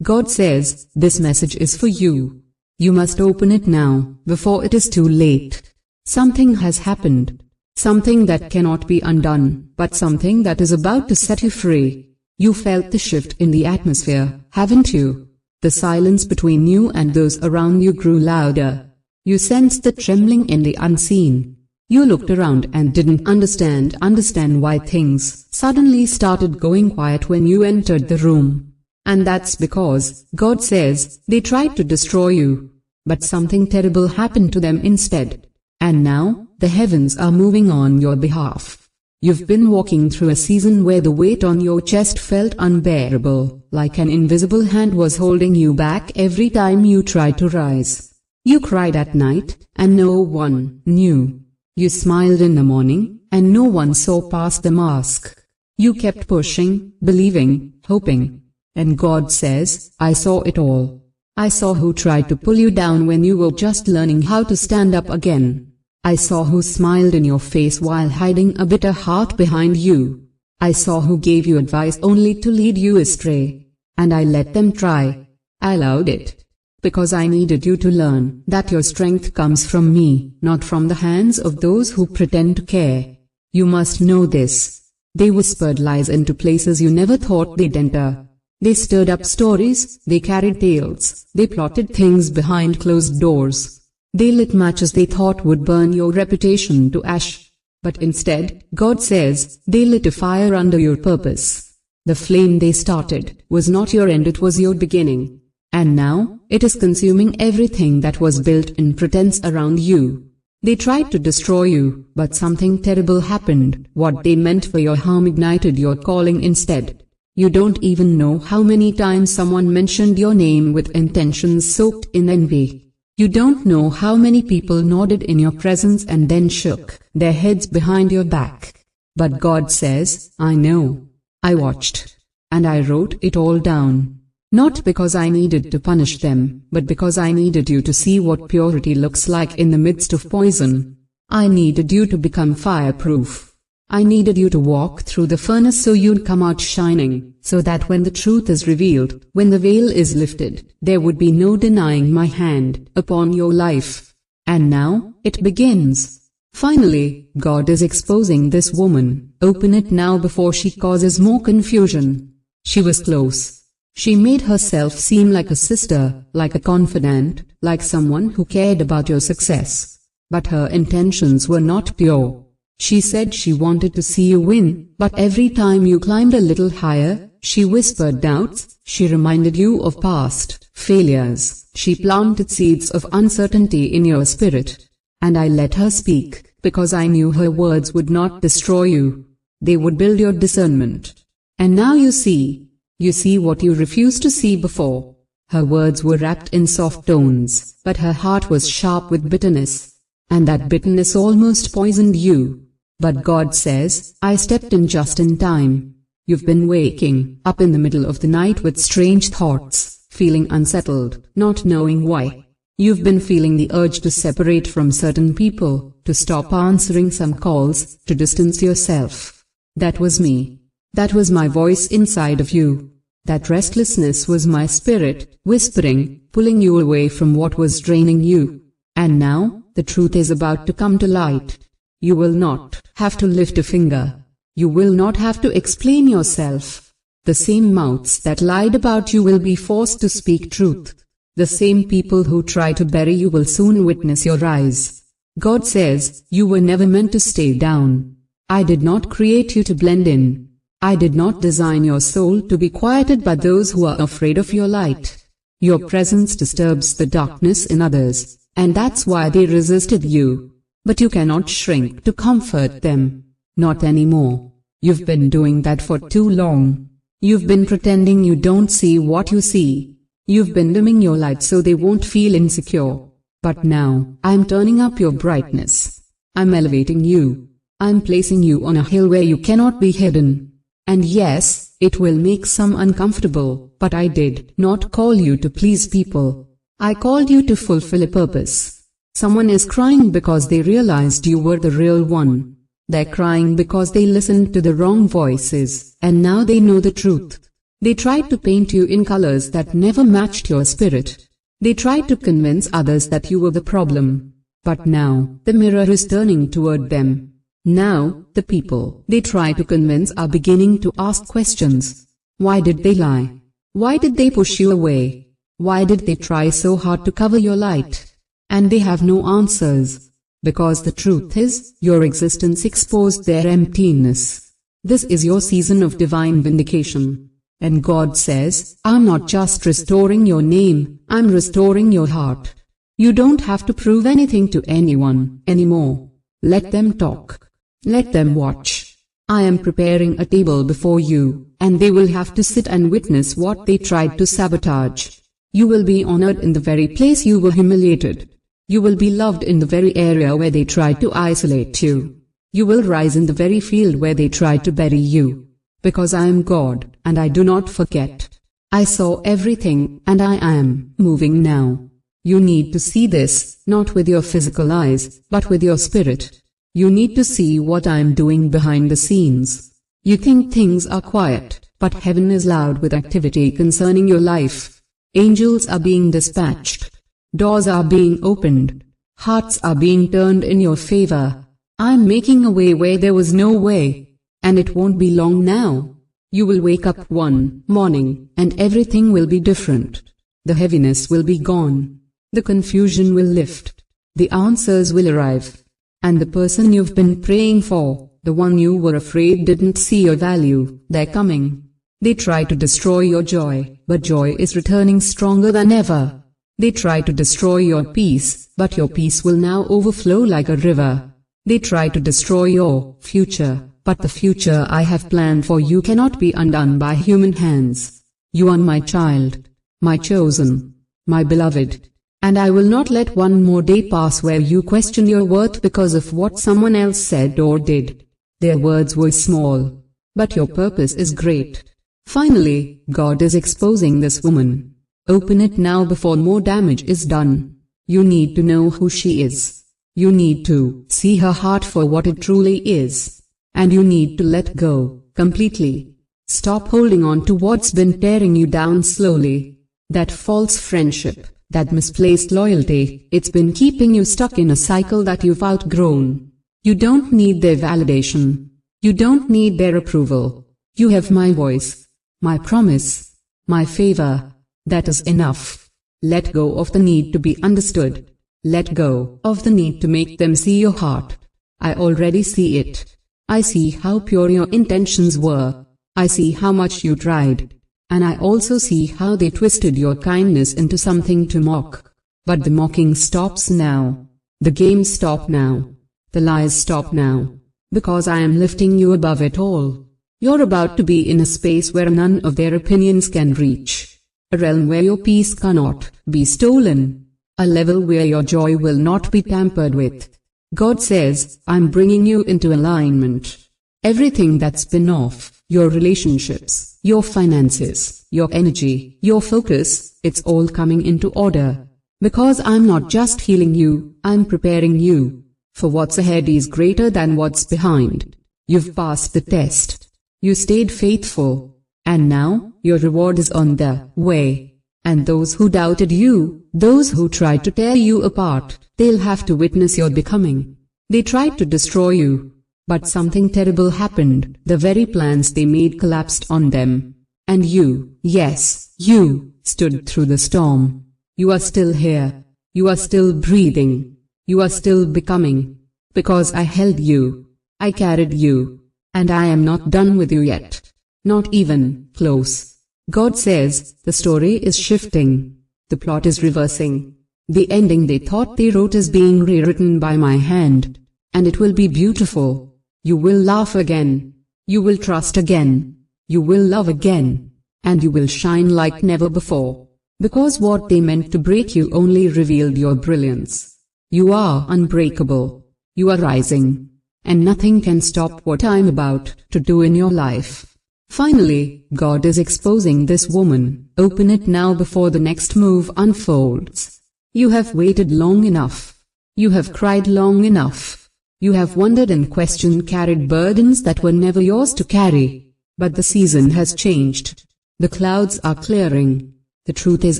God says, this message is for you. You must open it now, before it is too late. Something has happened. Something that cannot be undone, but something that is about to set you free. You felt the shift in the atmosphere, haven't you? The silence between you and those around you grew louder. You sensed the trembling in the unseen. You looked around and didn't understand why things suddenly started going quiet when you entered the room. And that's because, God says, they tried to destroy you. But something terrible happened to them instead. And now, the heavens are moving on your behalf. You've been walking through a season where the weight on your chest felt unbearable, like an invisible hand was holding you back every time you tried to rise. You cried at night, and no one knew. You smiled in the morning, and no one saw past the mask. You kept pushing, believing, hoping. And God says, I saw it all. I saw who tried to pull you down when you were just learning how to stand up again. I saw who smiled in your face while hiding a bitter heart behind you. I saw who gave you advice only to lead you astray. And I let them try. I allowed it. Because I needed you to learn that your strength comes from me, not from the hands of those who pretend to care. You must know this. They whispered lies into places you never thought they'd enter. They stirred up stories, they carried tales, they plotted things behind closed doors. They lit matches they thought would burn your reputation to ash. But instead, God says, they lit a fire under your purpose. The flame they started was not your end, it was your beginning. And now, it is consuming everything that was built in pretense around you. They tried to destroy you, but something terrible happened. What they meant for your harm ignited your calling instead. You don't even know how many times someone mentioned your name with intentions soaked in envy. You don't know how many people nodded in your presence and then shook their heads behind your back. But God says, I know. I watched. And I wrote it all down. Not because I needed to punish them, but because I needed you to see what purity looks like in the midst of poison. I needed you to become fireproof. I needed you to walk through the furnace so you'd come out shining, so that when the truth is revealed, when the veil is lifted, there would be no denying my hand upon your life. And now, it begins. Finally, God is exposing this woman. Open it now before she causes more confusion. She was close. She made herself seem like a sister, like a confidant, like someone who cared about your success. But her intentions were not pure. She said she wanted to see you win, but every time you climbed a little higher, she whispered doubts, she reminded you of past failures, she planted seeds of uncertainty in your spirit. And I let her speak, because I knew her words would not destroy you. They would build your discernment. And now you see. You see what you refused to see before. Her words were wrapped in soft tones, but her heart was sharp with bitterness. And that bitterness almost poisoned you. But God says, I stepped in just in time. You've been waking up in the middle of the night with strange thoughts, feeling unsettled, not knowing why. You've been feeling the urge to separate from certain people, to stop answering some calls, to distance yourself. That was me. That was my voice inside of you. That restlessness was my spirit, whispering, pulling you away from what was draining you. And now, the truth is about to come to light. You will not have to lift a finger. You will not have to explain yourself. The same mouths that lied about you will be forced to speak truth. The same people who try to bury you will soon witness your rise. God says, you were never meant to stay down. I did not create you to blend in. I did not design your soul to be quieted by those who are afraid of your light. Your presence disturbs the darkness in others, and that's why they resisted you. But you cannot shrink to comfort them. Not anymore. You've been doing that for too long. You've been pretending you don't see what you see. You've been dimming your light so they won't feel insecure. But now, I'm turning up your brightness. I'm elevating you. I'm placing you on a hill where you cannot be hidden. And yes, it will make some uncomfortable, but I did not call you to please people. I called you to fulfill a purpose. Someone is crying because they realized you were the real one. They're crying because they listened to the wrong voices, and now they know the truth. They tried to paint you in colors that never matched your spirit. They tried to convince others that you were the problem. But now, the mirror is turning toward them. Now, the people they try to convince are beginning to ask questions. Why did they lie? Why did they push you away? Why did they try so hard to cover your light? And they have no answers. Because the truth is, your existence exposed their emptiness. This is your season of divine vindication. And God says, I'm not just restoring your name, I'm restoring your heart. You don't have to prove anything to anyone anymore. Let them talk. Let them watch. I am preparing a table before you, and they will have to sit and witness what they tried to sabotage. You will be honored in the very place you were humiliated. You will be loved in the very area where they tried to isolate you. You will rise in the very field where they tried to bury you. Because I am God, and I do not forget. I saw everything, and I am moving now. You need to see this, not with your physical eyes, but with your spirit. You need to see what I am doing behind the scenes. You think things are quiet, but heaven is loud with activity concerning your life. Angels are being dispatched. Doors are being opened. Hearts are being turned in your favor. I am making a way where there was no way. And it won't be long now. You will wake up one morning, and everything will be different. The heaviness will be gone. The confusion will lift. The answers will arrive. And the person you've been praying for, the one you were afraid didn't see your value, they're coming. They try to destroy your joy, but joy is returning stronger than ever. They try to destroy your peace, but your peace will now overflow like a river. They try to destroy your future, but the future I have planned for you cannot be undone by human hands. You are my child, my chosen, my beloved. And I will not let one more day pass where you question your worth because of what someone else said or did. Their words were small, but your purpose is great. Finally, God is exposing this woman. Open it now before more damage is done. You need to know who she is. You need to see her heart for what it truly is. And you need to let go, completely. Stop holding on to what's been tearing you down slowly. That false friendship. That misplaced loyalty, it's been keeping you stuck in a cycle that you've outgrown. You don't need their validation. You don't need their approval. You have my voice, my promise, my favor. That is enough. Let go of the need to be understood. Let go of the need to make them see your heart. I already see it. I see how pure your intentions were. I see how much you tried. And I also see how they twisted your kindness into something to mock. But the mocking stops now. The games stop now. The lies stop now. Because I am lifting you above it all. You're about to be in a space where none of their opinions can reach. A realm where your peace cannot be stolen. A level where your joy will not be tampered with. God says, I'm bringing you into alignment. Everything that's been off, your relationships, your finances, your energy, your focus, it's all coming into order. Because I'm not just healing you, I'm preparing you. For what's ahead is greater than what's behind. You've passed the test. You stayed faithful. And now, your reward is on the way. And those who doubted you, those who tried to tear you apart, they'll have to witness your becoming. They tried to destroy you. But something terrible happened. The very plans they made collapsed on them. And you, yes, you, stood through the storm. You are still here. You are still breathing. You are still becoming. Because I held you. I carried you. And I am not done with you yet. Not even close. God says, the story is shifting. The plot is reversing. The ending they thought they wrote is being rewritten by my hand. And it will be beautiful. You will laugh again. You will trust again. You will love again. And you will shine like never before. Because what they meant to break you only revealed your brilliance. You are unbreakable. You are rising. And nothing can stop what I'm about to do in your life. Finally, God is exposing this woman. Open it now before the next move unfolds. You have waited long enough. You have cried long enough. You have wondered and questioned, carried burdens that were never yours to carry. But the season has changed. The clouds are clearing. The truth is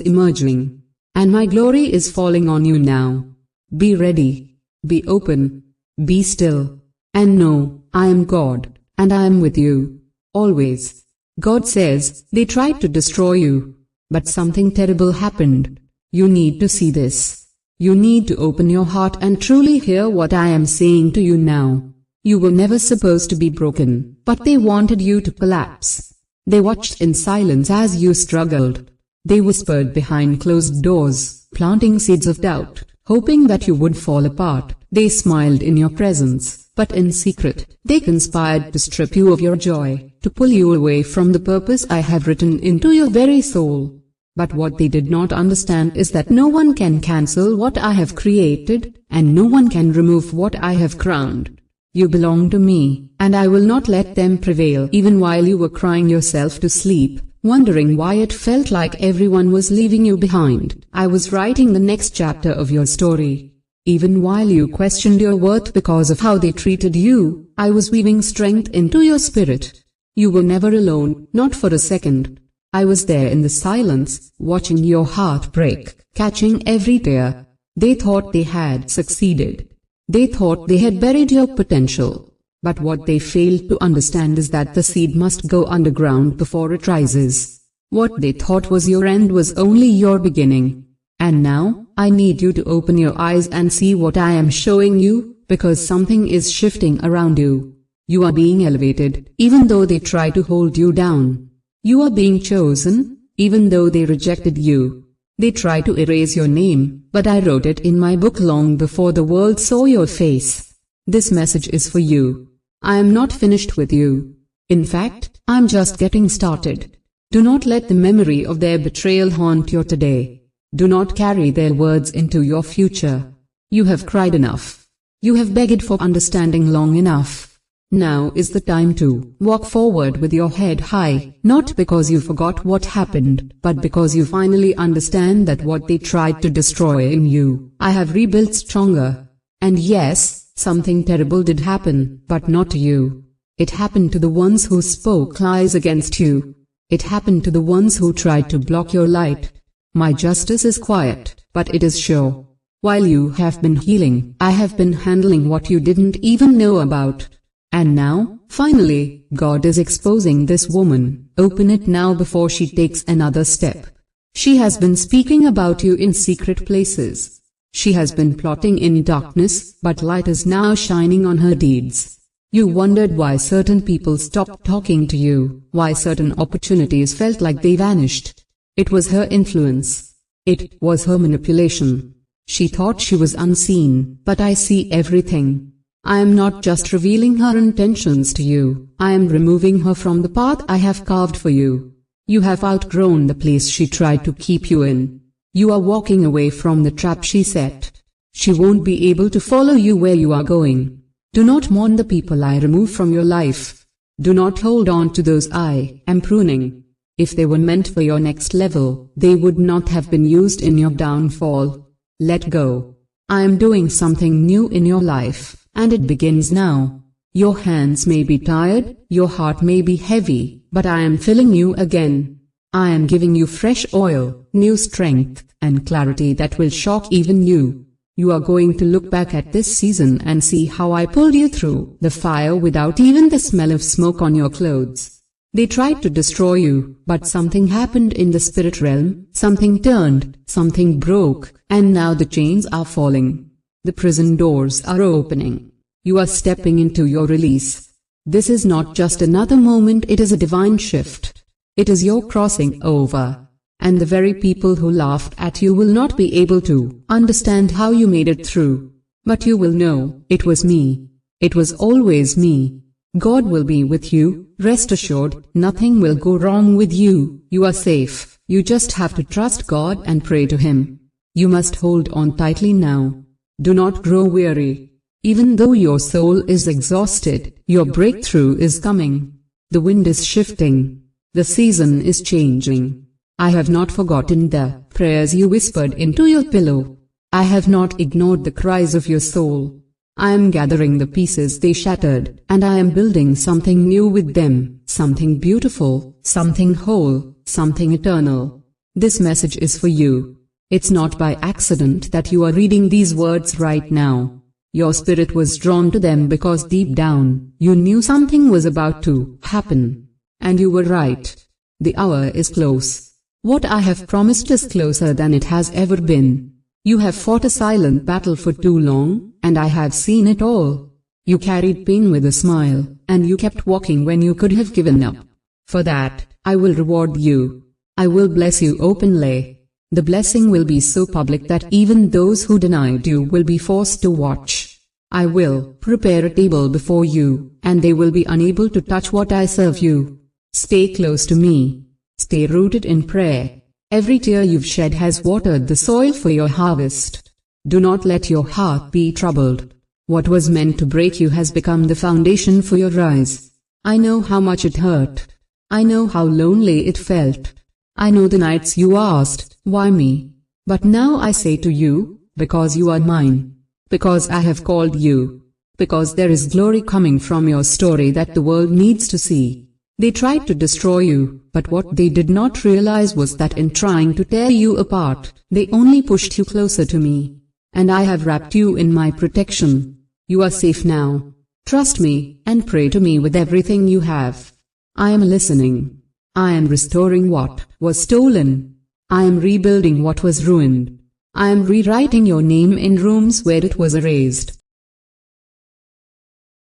emerging. And my glory is falling on you now. Be ready. Be open. Be still. And know, I am God, and I am with you. Always. God says, they tried to destroy you. But something terrible happened. You need to see this. You need to open your heart and truly hear what I am saying to you now. You were never supposed to be broken, but they wanted you to collapse. They watched in silence as you struggled. They whispered behind closed doors, planting seeds of doubt, hoping that you would fall apart. They smiled in your presence, but in secret, they conspired to strip you of your joy, to pull you away from the purpose I have written into your very soul. But what they did not understand is that no one can cancel what I have created, and no one can remove what I have crowned. You belong to me, and I will not let them prevail. Even while you were crying yourself to sleep, wondering why it felt like everyone was leaving you behind, I was writing the next chapter of your story. Even while you questioned your worth because of how they treated you, I was weaving strength into your spirit. You were never alone, not for a second. I was there in the silence, watching your heart break, catching every tear. They thought they had succeeded. They thought they had buried your potential. But what they failed to understand is that the seed must go underground before it rises. What they thought was your end was only your beginning. And now, I need you to open your eyes and see what I am showing you, because something is shifting around you. You are being elevated, even though they try to hold you down. You are being chosen, even though they rejected you. They tried to erase your name, but I wrote it in my book long before the world saw your face. This message is for you. I am not finished with you. In fact, I'm just getting started. Do not let the memory of their betrayal haunt your today. Do not carry their words into your future. You have cried enough. You have begged for understanding long enough. Now is the time to walk forward with your head high, not because you forgot what happened, but because you finally understand that what they tried to destroy in you, I have rebuilt stronger. And yes, something terrible did happen, but not to you. It happened to the ones who spoke lies against you. It happened to the ones who tried to block your light. My justice is quiet, but it is sure. While you have been healing, I have been handling what you didn't even know about. And now, finally, God is exposing this woman. Open it now before she takes another step. She has been speaking about you in secret places. She has been plotting in darkness, but light is now shining on her deeds. You wondered why certain people stopped talking to you, why certain opportunities felt like they vanished. It was her influence. It was her manipulation. She thought she was unseen, but I see everything. I am not just revealing her intentions to you, I am removing her from the path I have carved for you. You have outgrown the place she tried to keep you in. You are walking away from the trap she set. She won't be able to follow you where you are going. Do not mourn the people I remove from your life. Do not hold on to those I am pruning. If they were meant for your next level, they would not have been used in your downfall. Let go. I am doing something new in your life. And it begins now. Your hands may be tired, your heart may be heavy, but I am filling you again. I am giving you fresh oil, new strength, and clarity that will shock even you. You are going to look back at this season and see how I pulled you through the fire without even the smell of smoke on your clothes. They tried to destroy you, but something happened in the spirit realm, something turned, something broke, and now the chains are falling. The prison doors are opening. You are stepping into your release. This is not just another moment, it is a divine shift. It is your crossing over. And the very people who laughed at you will not be able to understand how you made it through. But you will know, it was me. It was always me. God will be with you, rest assured, nothing will go wrong with you, you are safe. You just have to trust God and pray to Him. You must hold on tightly now. Do not grow weary. Even though your soul is exhausted, your breakthrough is coming. The wind is shifting. The season is changing. I have not forgotten the prayers you whispered into your pillow. I have not ignored the cries of your soul. I am gathering the pieces they shattered, and I am building something new with them, something beautiful, something whole. something eternal. This message is for you. It's not by accident that you are reading these words right now. Your spirit was drawn to them because deep down, you knew something was about to happen. And you were right. The hour is close. What I have promised is closer than it has ever been. You have fought a silent battle for too long, and I have seen it all. You carried pain with a smile, and you kept walking when you could have given up. For that, I will reward you. I will bless you openly. The blessing will be so public that even those who denied you will be forced to watch. I will prepare a table before you, and they will be unable to touch what I serve you. Stay close to me. Stay rooted in prayer. Every tear you've shed has watered the soil for your harvest. Do not let your heart be troubled. What was meant to break you has become the foundation for your rise. I know how much it hurt. I know how lonely it felt. I know the nights you asked, why me? But now I say to you, because you are mine. Because I have called you. Because there is glory coming from your story that the world needs to see. They tried to destroy you, but what they did not realize was that in trying to tear you apart, they only pushed you closer to me. And I have wrapped you in my protection. You are safe now. Trust me, and pray to me with everything you have. I am listening. I am restoring what was stolen. I am rebuilding what was ruined. I am rewriting your name in rooms where it was erased.